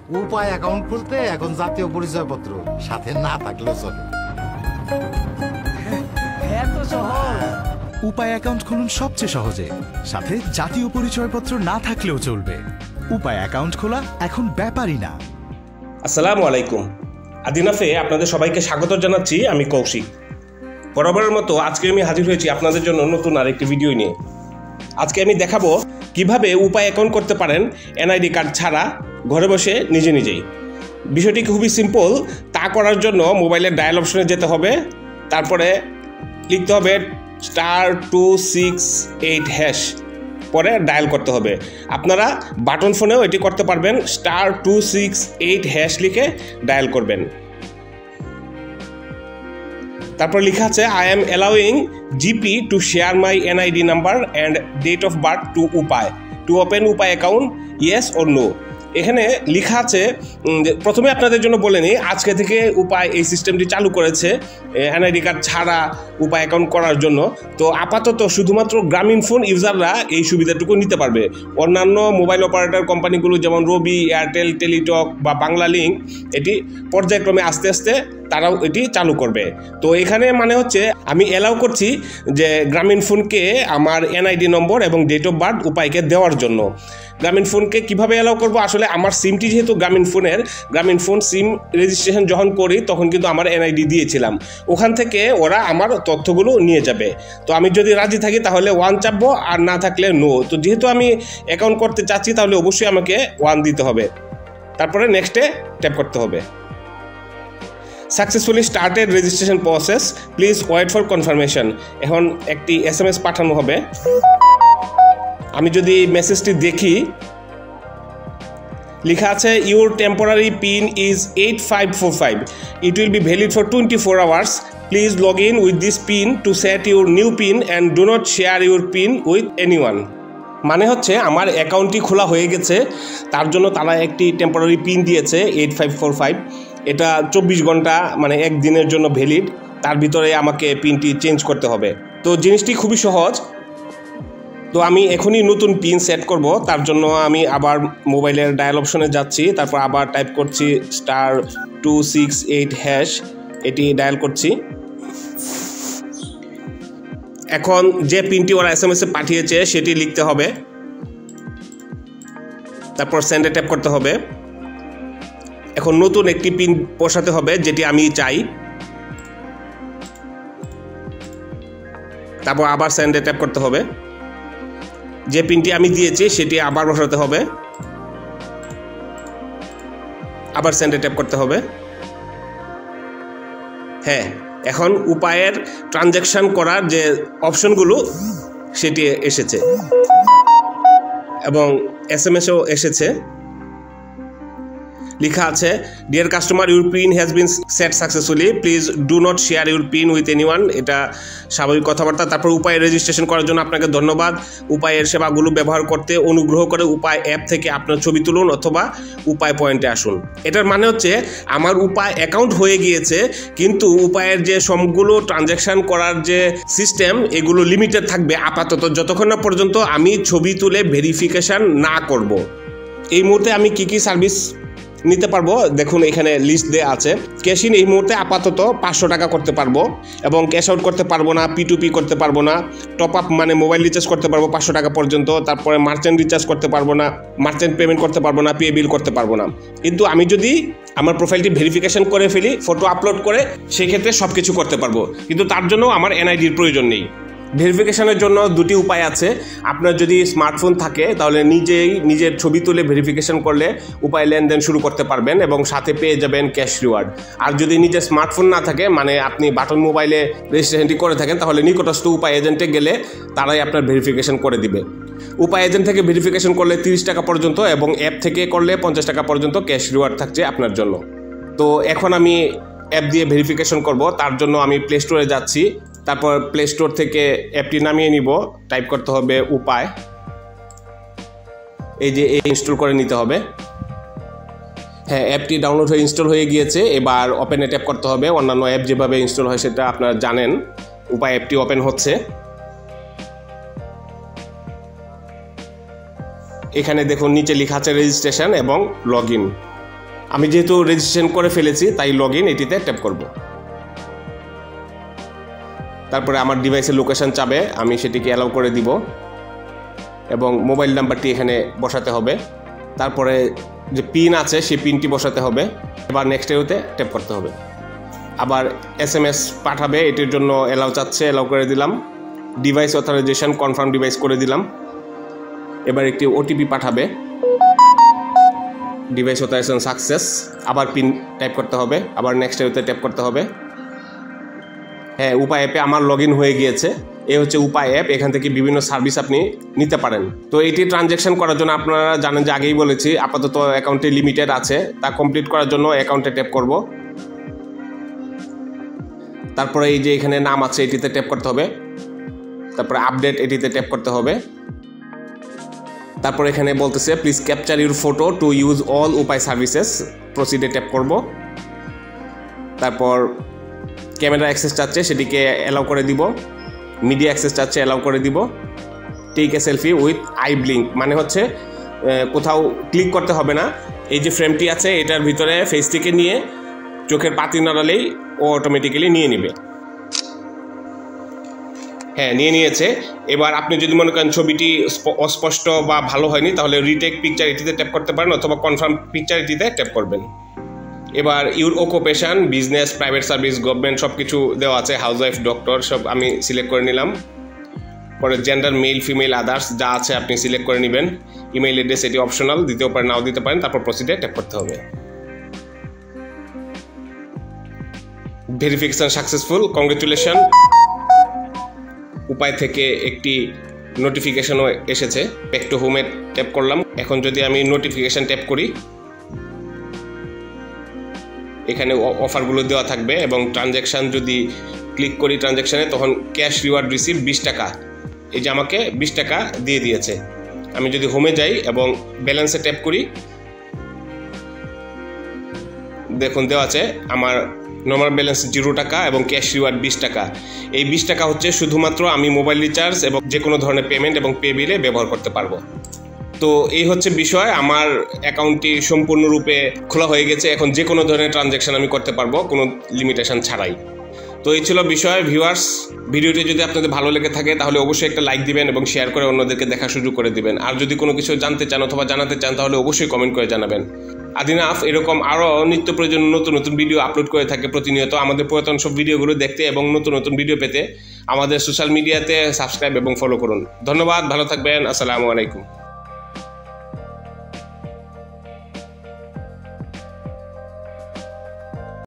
উপায় অ্যাকাউন্ট খুলতে এখন জাতীয় পরিচয়পত্র সাথে না থাকলেও চলে। এত সহজ। উপায় অ্যাকাউন্ট খুলুন সবচেয়ে সহজে, সাথে জাতীয় পরিচয়পত্র না থাকলেও চলবে। উপায় অ্যাকাউন্ট খোলা এখন ব্যাপারই না। আসসালামু আলাইকুম। আদিনাফে আপনাদের সবাইকে স্বাগত জানাচ্ছি। আমি কৌশিক। বরাবরের মতো আজকে আমি হাজির হয়েছি আপনাদের জন্য নতুন আরেকটি ভিডিও নিয়ে। আজকে আমি দেখাবো কিভাবে উপায় অ্যাকাউন্ট করতে পারেন NID কার্ড ছাড়া ঘরে বসে নিজে নিজেই। বিষয়টি খুবই সিম্পল। তা করার জন্য মোবাইলের ডায়াল অপশনে যেতে হবে, তারপরে লিখতে হবে *268#, পরে ডায়াল করতে হবে। আপনারা বাটন ফোনেও এটি করতে পারবেন। *268# লিখে ডায়াল করবেন। তারপর লেখা আছে I am allowing GP to share my NID number and date of birth to Upay to open Upay account, yes or no। এখানে লেখা আছে, প্রথমে আপনাদের জন্য বলে নিই, আজকে থেকে উপায় এই সিস্টেমটি চালু করেছে NID কার্ড ছাড়া উপায় অ্যাকাউন্ট করার জন্য। তো আপাতত শুধুমাত্র গ্রামীণ ফোন ইউজাররা এই সুবিধাটুকু নিতে পারবে। অন্যান্য মোবাইল অপারেটর কোম্পানিগুলো যেমন রবি, এয়ারটেল, টেলিটক বা বাংলা লিঙ্ক এটি পর্যায়ক্রমে আস্তে আস্তে তারাও এটি চালু করবে। তো এখানে মানে হচ্ছে আমি অ্যালাউ করছি যে গ্রামীণ ফোনকে আমার NID নম্বর এবং ডেট অফ বার্থ উপায়কে দেওয়ার জন্য। গ্রামীণ ফোনকে কীভাবে অ্যালাউ করবো? আসলে আমার সিমটি যেহেতু গ্রামীণ ফোন সিম রেজিস্ট্রেশন যখন করি তখন কিন্তু আমার NID দিয়েছিলাম, ওখান থেকে ওরা আমার তথ্যগুলো নিয়ে যাবে। তো আমি যদি রাজি থাকি তাহলে 1 চাপবো, আর না থাকলে নো। তো যেহেতু আমি অ্যাকাউন্ট করতে চাচ্ছি তাহলে অবশ্যই আমাকে 1 দিতে হবে, তারপরে নেক্সটে ট্যাপ করতে হবে। Successfully started registration process, please wait for confirmation. এখন একটি SMS পাঠানো হবে। আমি যদি মেসেজটি দেখি, লেখা আছে your temporary PIN is 8545, it will be valid for 24 hours, please log in with this PIN to set your new PIN and do not share your PIN with anyone. মানে হচ্ছে আমার অ্যাকাউন্টটি খোলা হয়ে গেছে, তার জন্য তারা একটি টেম্পোরারি পিন দিয়েছে 8545। এটা 24 ঘন্টা মানে একদিনের জন্য ভ্যালিড, তার ভিতরে আমাকে পিনটি চেঞ্জ করতে হবে। তো জিনিসটি খুবই সহজ। তো আমি এখনই নতুন পিন সেট করব, তার জন্য আমি আবার মোবাইলের ডায়াল অপশনে যাচ্ছি, তারপর আবার টাইপ করছি *268#, এটি ডায়াল করছি। এখন যে পিনটি ওরা SMS পাঠিয়েছে সেটি লিখতে হবে, তারপর সেন্ডে ট্যাপ করতে হবে। এখন নতুন একটি পিন বসাতে হবে যেটি আমি চাই, তারপর আবার সেন্ডে ট্যাপ করতে হবে। যে পিনটি আমি দিয়েছি সেটি আবার বসাতে হবে, আবার সেন্ডে ট্যাপ করতে হবে। হ্যাঁ, এখন উপায়ের ট্রানজ্যাকশন করার যে অপশনগুলো সেটি এসেছে এবং SMS-ও এসেছে। লেখা আছে deer customer, your pin has been set successfully, please do not share your PIN with anyone. এটা স্বাভাবিক কথাবার্তা। তারপর উপায় রেজিস্ট্রেশন করার জন্য আপনাকে ধন্যবাদ। উপায়ের সেবাগুলো ব্যবহার করতে অনুগ্রহ করে উপায় অ্যাপ থেকে আপনার ছবি তুলুন অথবা উপায় পয়েন্টে আসুন। এটার মানে হচ্ছে আমার উপায় অ্যাকাউন্ট হয়ে গিয়েছে, কিন্তু উপায়ের যে সবগুলো ট্রানজ্যাকশান করার যে সিস্টেম এগুলো লিমিটেড থাকবে আপাতত, যতক্ষণ না পর্যন্ত আমি ছবি তুলে ভেরিফিকেশান না করব। এই মুহূর্তে আমি কি কি সার্ভিস নিতে পারবো দেখুন, এখানে লিস্ট দেওয়া আছে। ক্যাশ ইন এই মুহূর্তে আপাতত 500 টাকা করতে পারবো এবং ক্যাশ আউট করতে পারবো না, P2P করতে পারবো না। টপ আপ মানে মোবাইল রিচার্জ করতে পারবো 500 টাকা পর্যন্ত, তারপরে মার্চেন্ট রিচার্জ করতে পারবো না, মার্চেন্ট পেমেন্ট করতে পারবো না, পে বিল করতে পারবো না। কিন্তু আমি যদি আমার প্রোফাইলটি ভেরিফিকেশন করে ফেলি, ফটো আপলোড করে, সেক্ষেত্রে সব কিছু করতে পারবো। কিন্তু তার জন্য আমার NID-র প্রয়োজন নেই। ভেরিফিকেশনের জন্য দুটি উপায় আছে। আপনার যদি স্মার্টফোন থাকে তাহলে নিজের ছবি তুলে ভেরিফিকেশন করলে উপায় লেনদেন শুরু করতে পারবেন এবং সাথে পেয়ে যাবেন ক্যাশ রিওয়ার্ড। আর যদি নিজের স্মার্টফোন না থাকে, মানে আপনি বাটন মোবাইলে রেজিস্ট্রেশনটি করে থাকেন, তাহলে নিকটস্থ উপায় এজেন্টে গেলে তারাই আপনার ভেরিফিকেশন করে দিবে। উপায় এজেন্ট থেকে ভেরিফিকেশন করলে 30 টাকা পর্যন্ত এবং অ্যাপ থেকে করলে 50 টাকা পর্যন্ত ক্যাশ রিওয়ার্ড থাকছে আপনার জন্য। তো এখন আমি অ্যাপ দিয়ে ভেরিফিকেশন করব, তার জন্য আমি প্লে স্টোরে যাচ্ছি। তারপর প্লে স্টোর থেকে অ্যাপটি নামিয়ে নিব, টাইপ করতে হবে উপায়, এই যে ইনস্টল করে নিতে হবে। হ্যাঁ, অ্যাপটি ডাউনলোড হয়ে ইনস্টল হয়ে গিয়েছে। এবার ওপেনে ট্যাপ করতে হবে। অন্যান্য অ্যাপ যেভাবে ইনস্টল হয় সেটা আপনারা জানেন। উপায় অ্যাপটি ওপেন হচ্ছে। এখানে দেখুন নিচে লেখা আছে রেজিস্ট্রেশন এবং লগ ইন। আমি যেহেতু রেজিস্ট্রেশন করে ফেলেছি তাই লগ ইন এটিতে ট্যাপ করব। তারপরে আমার ডিভাইসের লোকেশন চাবে, আমি সেটিকে অ্যালাউ করে দিব এবং মোবাইল নাম্বারটি এখানে বসাতে হবে। তারপরে যে পিন আছে সেই পিনটি বসাতে হবে। এবার নেক্সট এতে ট্যাপ করতে হবে। আবার SMS পাঠাবে, এটির জন্য অ্যালাউ চাচ্ছে, অ্যালাউ করে দিলাম। ডিভাইস অথরাইজেশন কনফার্ম ডিভাইস করে দিলাম। এবার একটি OTP পাঠাবে, ডিভাইস অথরাইজেশন সাকসেস। আবার পিন টাইপ করতে হবে, আবার নেক্সট এতে ট্যাপ করতে হবে। হ্যাঁ, উপায় অ্যাপে আমার লগ ইন হয়ে গিয়েছে। এই হচ্ছে উপায় অ্যাপ, এখান থেকে বিভিন্ন সার্ভিস আপনি নিতে পারেন। তো এটি ট্রানজ্যাকশন করার জন্য আপনারা জানেন যে আগেই বলেছি আপাতত অ্যাকাউন্টে লিমিটেড আছে, তা কমপ্লিট করার জন্য অ্যাকাউন্টে ট্যাপ করব। তারপরে এই যে এখানে নাম আছে এটিতে ট্যাপ করতে হবে। তারপরে আপডেট এটিতে ট্যাপ করতে হবে। তারপর এখানে বলতেছে please capture your photo to use all উপায় সার্ভিসেস, প্রসিডে ট্যাপ করব। তারপর ক্যামেরা অ্যাক্সেস চাচ্ছে, সেটিকে অ্যালাউ করে দিব। মিডিয়া অ্যাক্সেস চাচ্ছে, অ্যালাউ করে দিব। Take a selfie with eye blink, মানে হচ্ছে কোথাও ক্লিক করতে হবে না, এই যে ফ্রেমটি আছে এটার ভিতরে ফেসটিকে নিয়ে চোখের পাতি নাড়ালেই ও অটোমেটিক্যালি নিয়ে নেবে। হ্যাঁ, নিয়ে নিয়েছে। এবার আপনি যদি মনে করেন ছবিটি অস্পষ্ট বা ভালো হয়নি তাহলে রিটেক পিকচার এটিতে ট্যাপ করতে পারেন অথবা কনফার্ম পিকচার এটিতে ট্যাপ করবেন। এবার your occupation, business, private service, government সব কিছু দেওয়া আছে, হাউস ওয়াইফ, ডক্টর সব আমি সিলেক্ট করে নিলাম। পরে জেন্ডার মেল, ফিমেল, আদার্স যা আছে আপনি সিলেক্ট করে নেবেন। ইমেইল অ্যাড্রেস এটি অপশনাল, দিতেও পারেন নাও দিতে পারেন। তারপর প্রসিডে ট্যাপ করতে হবে। Verification successful, congratulation. উপায় থেকে একটি নোটিফিকেশনও এসেছে। ব্যাক টু হোমে ট্যাপ করলাম। এখন যদি আমি নোটিফিকেশন ট্যাপ করি, এখানে অফারগুলো দেওয়া থাকবে এবং ট্রানজ্যাকশান যদি ক্লিক করি ট্রানজ্যাকশানে তখন ক্যাশ রিওয়ার্ড রিসিভ 20 টাকা, এই যে আমাকে 20 টাকা দিয়ে দিয়েছে। আমি যদি হোমে যাই এবং ব্যালেন্সে ট্যাপ করি, দেখুন দেওয়া আছে আমার নর্মাল ব্যালেন্স 0 টাকা এবং ক্যাশ রিওয়ার্ড 20 টাকা। এই 20 টাকা হচ্ছে শুধুমাত্র আমি মোবাইল রিচার্জ এবং যে কোনো ধরনের পেমেন্ট এবং পে বিলে ব্যবহার করতে পারবো। তো এই হচ্ছে বিষয়, আমার অ্যাকাউন্টটি সম্পূর্ণরূপে খোলা হয়ে গেছে। এখন যে কোনো ধরনের ট্রানজ্যাকশান আমি করতে পারবো কোনো লিমিটেশন ছাড়াই। তো এই ছিল বিষয়। ভিউয়ার্স, ভিডিওটি যদি আপনাদের ভালো লেগে থাকে তাহলে অবশ্যই একটা লাইক দিবেন এবং শেয়ার করে অন্যদেরকে দেখার সুযোগ করে দিবেন। আর যদি কোনো কিছু জানতে চান অথবা জানাতে চান তাহলে অবশ্যই কমেন্ট করে জানাবেন। আদিনাফ এরকম আরও নিত্য প্রয়োজনীয় নতুন নতুন ভিডিও আপলোড করে থাকে প্রতিনিয়ত। আমাদের পুরাতন সব ভিডিওগুলো দেখতে এবং নতুন নতুন ভিডিও পেতে আমাদের সোশ্যাল মিডিয়াতে সাবস্ক্রাইব এবং ফলো করুন। ধন্যবাদ, ভালো থাকবেন, আসসালামু আলাইকুম।